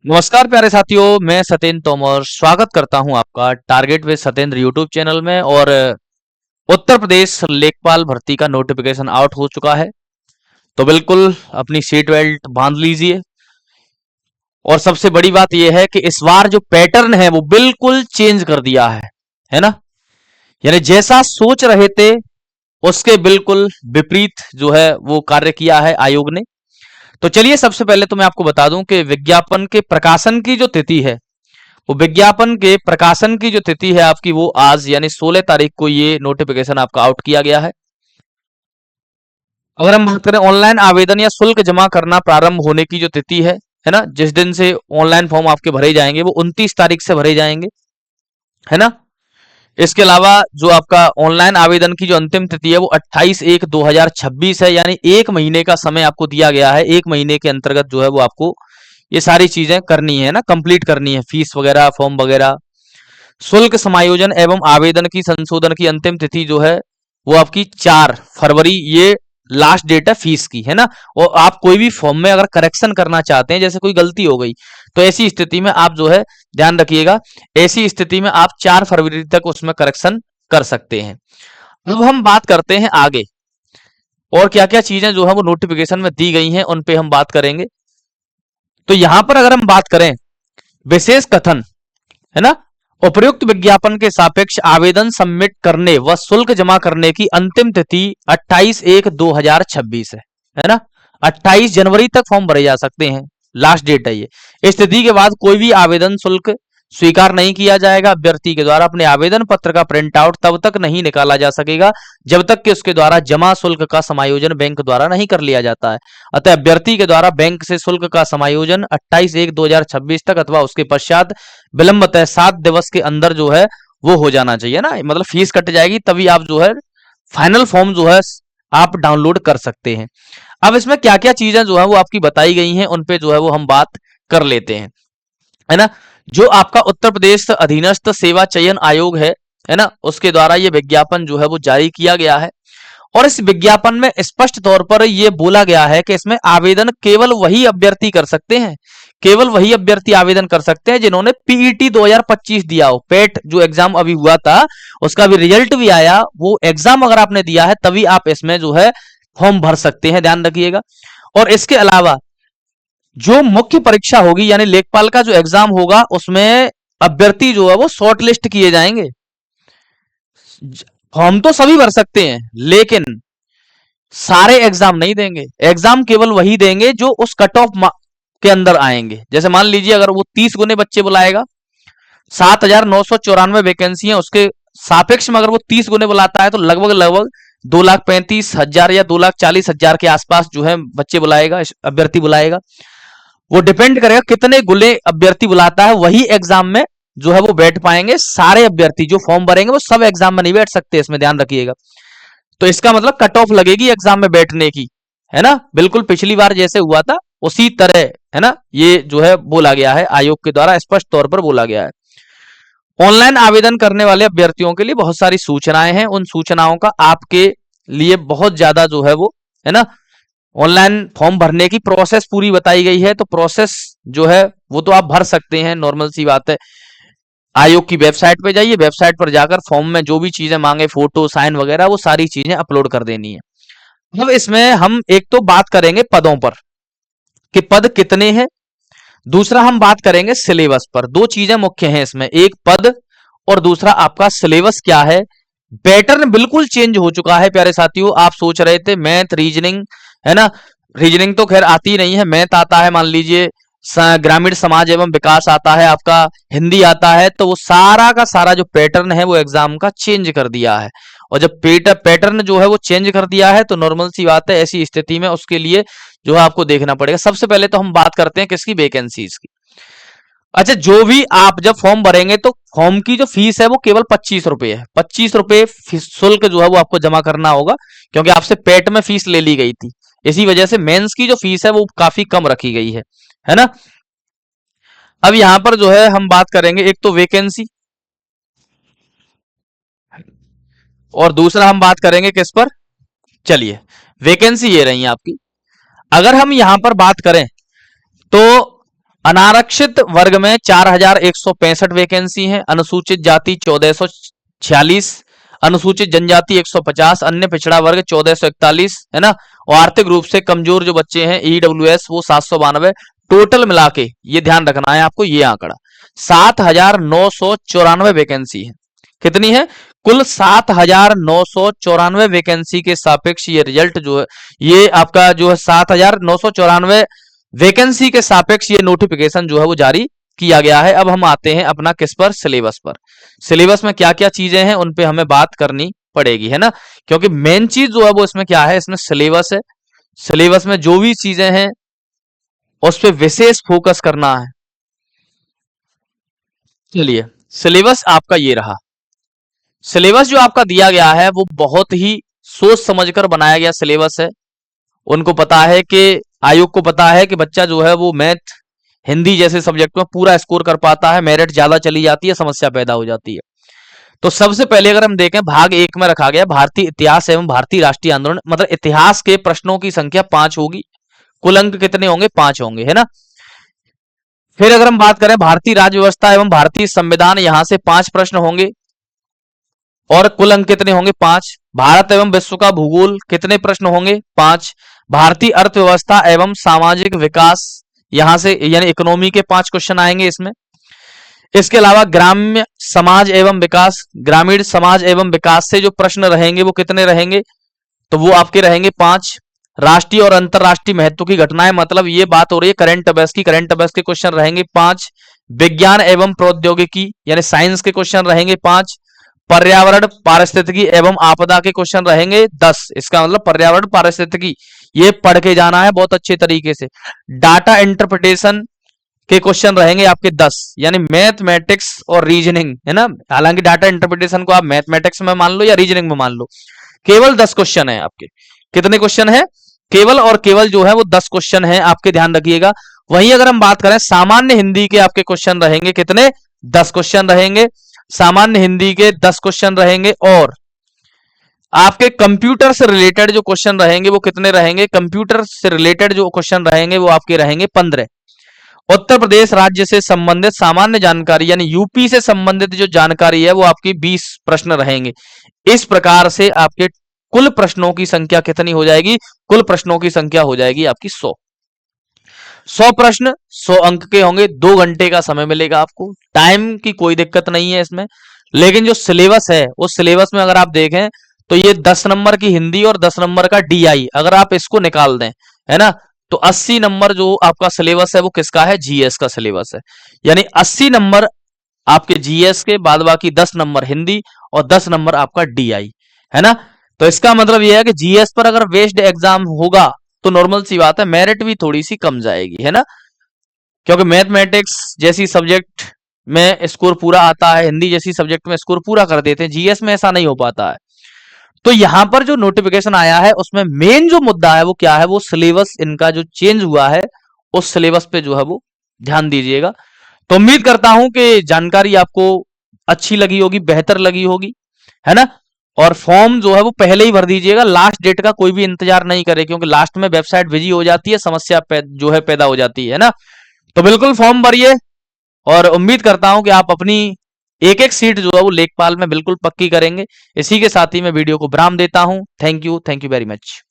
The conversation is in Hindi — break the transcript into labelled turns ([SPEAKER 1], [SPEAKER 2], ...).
[SPEAKER 1] नमस्कार प्यारे साथियों, मैं सत्येंद्र तोमर स्वागत करता हूं आपका target with Satyendra YouTube channel में। और उत्तर प्रदेश लेखपाल भर्ती का नोटिफिकेशन आउट हो चुका है, तो बिल्कुल अपनी सीट बेल्ट बांध लीजिए। और सबसे बड़ी बात यह है कि इस बार जो पैटर्न है वो बिल्कुल चेंज कर दिया है ना। यानी जैसा सोच रहे थे उसके बिल्कुल विपरीत जो है वो कार्य किया है आयोग ने। तो चलिए सबसे पहले तो मैं आपको बता दूं कि विज्ञापन के प्रकाशन की जो तिथि है, वो विज्ञापन के प्रकाशन की जो तिथि है आपकी, वो आज यानी 16 तारीख को ये नोटिफिकेशन आपका आउट किया गया है। अगर हम बात करें ऑनलाइन आवेदन या शुल्क जमा करना प्रारंभ होने की जो तिथि है ना, जिस दिन से ऑनलाइन फॉर्म आपके भरे जाएंगे वो 29 तारीख से भरे जाएंगे, है ना। इसके अलावा जो आपका ऑनलाइन आवेदन की जो अंतिम तिथि है वो 28/1/2026 है, यानी एक महीने का समय आपको दिया गया है। एक महीने के अंतर्गत जो है वो आपको ये सारी चीजें करनी है ना, कंप्लीट करनी है, फीस वगैरह, फॉर्म वगैरह। शुल्क समायोजन एवं आवेदन की संशोधन की अंतिम तिथि जो है वो आपकी 4 फरवरी, ये लास्ट डेट है फीस की, है ना। और आप कोई भी फॉर्म में अगर करेक्शन करना चाहते हैं, जैसे कोई गलती हो गई, तो ऐसी स्थिति में आप जो है ध्यान रखिएगा, ऐसी स्थिति में आप 4 फरवरी तक उसमें करेक्शन कर सकते हैं। अब हम बात करते हैं आगे और क्या क्या चीजें जो है वो नोटिफिकेशन में दी गई हैं, उन पे हम बात करेंगे। तो यहां पर अगर हम बात करें विशेष कथन, है ना, उपयुक्त विज्ञापन के सापेक्ष आवेदन सबमिट करने व शुल्क जमा करने की अंतिम तिथि 28/1/2026 है ना। 28 जनवरी तक फॉर्म भरे जा सकते हैं, लास्ट डेट है ये। इस तिथि के बाद कोई भी आवेदन शुल्क स्वीकार नहीं किया जाएगा। अभ्यर्थी के द्वारा अपने आवेदन पत्र का प्रिंट आउट तब तक नहीं निकाला जा सकेगा जब तक कि उसके द्वारा जमा शुल्क का समायोजन बैंक द्वारा नहीं कर लिया जाता है। अतः अभ्यर्थी के द्वारा बैंक से शुल्क का समायोजन 28/1/2026 तक अथवा उसके पश्चात विलंबतः 7 दिवस के अंदर जो है वो हो जाना चाहिए ना। मतलब फीस कट जाएगी तभी आप जो है फाइनल फॉर्म जो है आप डाउनलोड कर सकते हैं। अब इसमें क्या क्या चीजें जो है वो आपकी बताई गई हैं, उन पे जो है वो हम बात कर लेते हैं, है ना। जो आपका उत्तर प्रदेश अधीनस्थ सेवा चयन आयोग है ना, उसके द्वारा ये विज्ञापन जो है वो जारी किया गया है। और इस विज्ञापन में स्पष्ट तौर पर ये बोला गया है कि इसमें आवेदन केवल वही अभ्यर्थी कर सकते हैं, केवल वही अभ्यर्थी आवेदन कर सकते हैं जिन्होंने पीईटी 2025 दिया हो। पेट जो एग्जाम अभी हुआ था उसका भी रिजल्ट भी आया, वो एग्जाम अगर आपने दिया है तभी आप इसमें जो है फॉर्म भर सकते हैं, ध्यान रखिएगा। और इसके अलावा जो मुख्य परीक्षा होगी यानी लेखपाल का जो एग्जाम होगा उसमें अभ्यर्थी जो है वो शॉर्ट लिस्ट किए जाएंगे। फॉर्म तो सभी भर सकते हैं लेकिन सारे एग्जाम नहीं देंगे, एग्जाम केवल वही देंगे जो उस कट ऑफ के अंदर आएंगे। जैसे मान लीजिए अगर वो 30 गुने बच्चे बुलाएगा, 7,994 वैकेंसी है, उसके सापेक्ष में अगर वो 30 गुने बुलाता है तो लगभग लगभग 2,35,000 या 2,40,000 के आसपास जो है बच्चे बुलाएगा, अभ्यर्थी बुलाएगा। वो डिपेंड करेगा कितने गुने अभ्यर्थी बुलाता है, वही एग्जाम में जो है वो बैठ पाएंगे। सारे अभ्यर्थी जो फॉर्म भरेंगे वो सब एग्जाम में नहीं बैठ सकते, इसमें ध्यान रखिएगा। तो इसका मतलब कट ऑफ लगेगी एग्जाम में बैठने की, है ना। बिल्कुल पिछली बार जैसे हुआ था उसी तरह, है ना, ये जो है बोला गया है, आयोग के द्वारा स्पष्ट तौर पर बोला गया है। ऑनलाइन आवेदन करने वाले अभ्यर्थियों के लिए बहुत सारी सूचनाएं हैं, उन सूचनाओं का आपके लिए बहुत ज्यादा जो है वो, है ना, ऑनलाइन फॉर्म भरने की प्रोसेस पूरी बताई गई है। तो प्रोसेस जो है वो तो आप भर सकते हैं, नॉर्मल सी बात है। आयोग की वेबसाइट पे जाइए, वेबसाइट पर जाकर फॉर्म में जो भी चीजें मांगे, फोटो, साइन वगैरह, वो सारी चीजें अपलोड कर देनी है। अब इसमें हम एक तो बात करेंगे पदों पर कि पद कितने हैं, दूसरा हम बात करेंगे सिलेबस पर। दो चीजें मुख्य हैं इसमें, एक पद और दूसरा आपका सिलेबस क्या है। पैटर्न बिल्कुल चेंज हो चुका है प्यारे साथियों। आप सोच रहे थे मैथ, रीजनिंग, है ना, रीजनिंग तो खैर आती नहीं है, मैथ आता है, मान लीजिए ग्रामीण समाज एवं विकास आता है, आपका हिंदी आता है, तो वो सारा का सारा जो पैटर्न है वो एग्जाम का चेंज कर दिया है। और जब पैटर्न जो है वो चेंज कर दिया है तो नॉर्मल सी बात है, ऐसी स्थिति में उसके लिए जो है आपको देखना पड़ेगा। सबसे पहले तो हम बात करते हैं किसकी, वैकेंसीज की। अच्छा, जो भी आप जब फॉर्म भरेंगे तो फॉर्म की जो फीस है वो केवल 25 रुपए है। 25 रुपए शुल्क जो है वो आपको जमा करना होगा, क्योंकि आपसे पेट में फीस ले ली गई थी। इसी वजह से मेंस की जो फीस है वो काफी कम रखी गई है ना। अब यहां पर जो है हम बात करेंगे एक तो वैकेंसी, और दूसरा हम बात करेंगे किस पर। चलिए, वैकेंसी ये रही आपकी। अगर हम यहां पर बात करें तो अनारक्षित वर्ग में 4165 वैकेंसी है, अनुसूचित जाति 1446, अनुसूचित जनजाति 150, अन्य पिछड़ा वर्ग 1441, है ना। और आर्थिक रूप से कमजोर जो बच्चे हैं ईडब्ल्यूएस वो 792। टोटल मिला के ये ध्यान रखना है आपको, ये आंकड़ा 7994 वैकेंसी है। कितनी है? कुल 7994 वैकेंसी के सापेक्ष ये रिजल्ट जो है, ये आपका जो है 7994 वैकेंसी के सापेक्ष ये नोटिफिकेशन जो है वो जारी किया गया है। अब हम आते हैं अपना किस पर? सिलेबस पर। सिलेबस में क्या क्या चीजें हैं उन पे हमें बात करनी पड़ेगी, है ना, क्योंकि मेन चीज जो है वो इसमें क्या है, इसमें सिलेबस है। सिलेबस में जो भी चीजें हैं उस पर विशेष फोकस करना है। चलिए, सिलेबस आपका ये रहा। सिलेबस जो आपका दिया गया है वो बहुत ही सोच समझकर बनाया गया सिलेबस है। उनको पता है कि आयोग को पता है कि बच्चा जो है वो मैथ, हिंदी जैसे सब्जेक्ट में पूरा स्कोर कर पाता है, मेरिट ज्यादा चली जाती है, समस्या पैदा हो जाती है। तो सबसे पहले अगर हम देखें, भाग 1 में रखा गया भारतीय इतिहास एवं भारतीय राष्ट्रीय आंदोलन, मतलब इतिहास के प्रश्नों की संख्या 5 होगी। कुल अंक कितने होंगे? 5 होंगे, है ना। फिर अगर हम बात करें भारतीय राज्य व्यवस्था एवं भारतीय संविधान, यहां से 5 प्रश्न होंगे और कुल अंक कितने होंगे? 5। भारत एवं विश्व का भूगोल, कितने प्रश्न होंगे? 5। भारतीय अर्थव्यवस्था एवं सामाजिक विकास, यहां से यानी इकोनॉमी के 5 क्वेश्चन आएंगे इसमें। इसके अलावा ग्राम्य समाज एवं विकास, ग्रामीण समाज एवं विकास से जो प्रश्न रहेंगे वो कितने रहेंगे? तो वो आपके रहेंगे 5। राष्ट्रीय और अंतरराष्ट्रीय महत्व की घटनाएं, मतलब ये बात हो रही है करंट अफेयर्स की, करंट अफेयर्स के क्वेश्चन रहेंगे 5। विज्ञान एवं प्रौद्योगिकी यानी साइंस के क्वेश्चन रहेंगे 5। पर्यावरण पारिस्थितिकी एवं आपदा के क्वेश्चन रहेंगे 10। इसका मतलब पर्यावरण पारिस्थितिकी ये पढ़ के जाना है बहुत अच्छे तरीके से। डाटा इंटरप्रिटेशन के क्वेश्चन रहेंगे आपके 10, यानी मैथमेटिक्स और रीजनिंग, है ना। हालांकि डाटा इंटरप्रिटेशन को आप मैथमेटिक्स में मान लो या रीजनिंग में मान लो, केवल 10 क्वेश्चन है आपके। कितने क्वेश्चन है? केवल और केवल जो है वो 10 क्वेश्चन है आपके, ध्यान रखिएगा। वहीं अगर हम बात करें सामान्य हिंदी के आपके क्वेश्चन रहेंगे कितने? 10 क्वेश्चन रहेंगे, सामान्य हिंदी के 10 क्वेश्चन रहेंगे। और आपके कंप्यूटर से रिलेटेड जो क्वेश्चन रहेंगे वो कितने रहेंगे? कंप्यूटर से रिलेटेड जो क्वेश्चन रहेंगे वो आपके रहेंगे 15। उत्तर प्रदेश राज्य से संबंधित सामान्य जानकारी यानी यूपी से संबंधित जो जानकारी है वो आपकी 20 प्रश्न रहेंगे। इस प्रकार से आपके कुल प्रश्नों की संख्या कितनी हो जाएगी? कुल प्रश्नों की संख्या हो जाएगी आपकी 100। 100 प्रश्न 100 अंक के होंगे, 2 घंटे का समय मिलेगा आपको, टाइम की कोई दिक्कत नहीं है इसमें। लेकिन जो सिलेबस है उस सिलेबस में अगर आप देखें तो ये 10 नंबर की हिंदी और 10 नंबर का डीआई, अगर आप इसको निकाल दें, है ना, तो 80 नंबर जो आपका सिलेबस है वो किसका है? जीएस का सिलेबस है। यानी 80 नंबर आपके जीएस के, बाद बाकी 10 नंबर हिंदी और 10 नंबर आपका डीआई, है ना। तो इसका मतलब यह है कि जीएस पर अगर बेस्ड एग्जाम होगा तो नॉर्मल सी बात है मेरिट भी थोड़ी सी कम जाएगी, है ना, क्योंकि मैथमेटिक्स जैसी सब्जेक्ट में स्कोर पूरा आता है, हिंदी जैसी सब्जेक्ट में स्कोर पूरा कर देते हैं, जीएस में ऐसा नहीं हो पाता है। तो यहां पर जो नोटिफिकेशन आया है उसमें मेन जो मुद्दा है वो क्या है? वो सिलेबस इनका जो चेंज हुआ है उस सिलेबस पे जो है वो ध्यान दीजिएगा। तो उम्मीद करता हूं कि जानकारी आपको अच्छी लगी होगी, बेहतर लगी होगी, है ना। और फॉर्म जो है वो पहले ही भर दीजिएगा, लास्ट डेट का कोई भी इंतजार नहीं करे, क्योंकि लास्ट में वेबसाइट बिजी हो जाती है, समस्या जो है पैदा हो जाती है ना। तो बिल्कुल फॉर्म भरिए और उम्मीद करता हूं कि आप अपनी एक एक सीट जो है वो लेखपाल में बिल्कुल पक्की करेंगे। इसी के साथ ही मैं वीडियो को विराम देता हूं। Thank you very much.